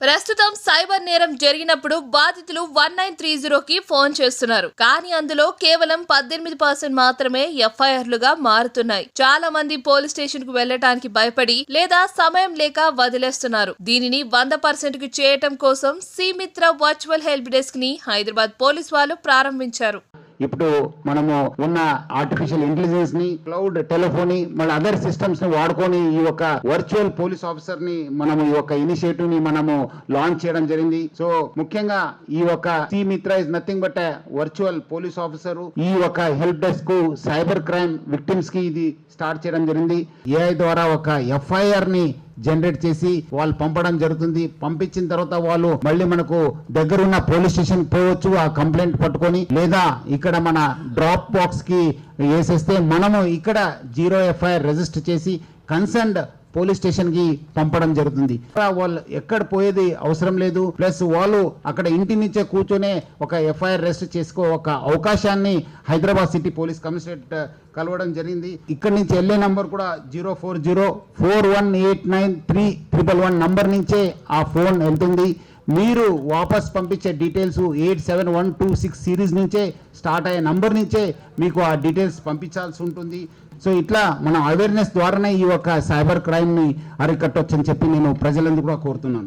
ప్రస్తుతం సైబర్ నేరం జరిగినప్పుడు బాధితులు 1930కి ఫోన్ చేస్తున్నారు. కానీ అందులో కేవలం 18% మాత్రమే ఎఫ్ఐఆర్లుగా మారుతున్నాయి. చాలా మంది పోలీస్ స్టేషన్ కు వెళ్లడానికి భయపడి లేదా సమయం లేక వదిలేస్తున్నారు. దీనిని 100%కి చేయటం కోసం సిమిత్ర వర్చువల్ హెల్ప్ డెస్క్ ని హైదరాబాద్ పోలీస్ వాళ్ళు ప్రారంభించారు. ఇప్పుడు మనము ఉన్న ఆర్టిఫిషియల్ ఇంటెలిజెన్స్ ని, క్లౌడ్ టెలిఫోనీ, మళ్ళీ అదర్ సిస్టమ్స్ ని వాడుకొని ఈ యొక్క వర్చువల్ పోలీస్ ఆఫీసర్ ని మనము ఈ యొక్క ఇనిషియేటివ్ ని మనము లాంచ్ చేయడం జరిగింది. సో ముఖ్యంగా ఈ యొక్క Simitra is nothing but virtual police officer. ఈ యొక్క help desk cyber crime victims కి ఇది స్టార్ట్ చేయడం జరిగింది. ఏఐ ద్వారా ఒక ఎఫ్ఐఆర్ ని జనరేట్ చేసి వాళ్ళు పంపడం జరుగుతుంది. పంపించిన తర్వాత వాళ్ళు మళ్ళీ మనకు దగ్గరున్న పోలీస్ స్టేషన్ పోవచ్చు, ఆ కంప్లైంట్ పట్టుకొని, లేదా ఇక్కడ మన డ్రాప్ బాక్స్ కి వేసేస్తే మనము ఇక్కడ 0 ఎఫ్ఐఆర్ రిజిస్టర్ చేసి కన్సర్న్డ్ పోలీస్ స్టేషన్ కి పంపడం జరుగుతుంది. వాళ్ళు ఎక్కడ పోయేది అవసరం లేదు. ప్లస్ వాళ్ళు అక్కడ ఇంటి నుంచే కూర్చొనే ఒక ఎఫ్ఐఆర్ రిజిస్టర్ చేసుకో ఒక అవకాశాన్ని హైదరాబాద్ సిటీ పోలీస్ కమిషనరేట్ కలవడం జరిగింది. ఇక్కడ నుంచి వెళ్ళే నంబర్ కూడా 04041893111 నంబర్ నుంచే ఆ ఫోన్ వెళ్తుంది. మీరు వాపస్ పంపించే డీటెయిల్స్ 87126 సిరీస్ నుంచే స్టార్ట్ అయ్యే నంబర్ నుంచే మీకు ఆ డీటెయిల్స్ పంపించాల్సి ఉంటుంది. సో ఇట్లా మన అవేర్నెస్ ద్వారానే ఈ యొక్క సైబర్ క్రైమ్ ని అరికట్టొచ్చని చెప్పి నేను ప్రజలందరూ కూడా కోరుతున్నాను.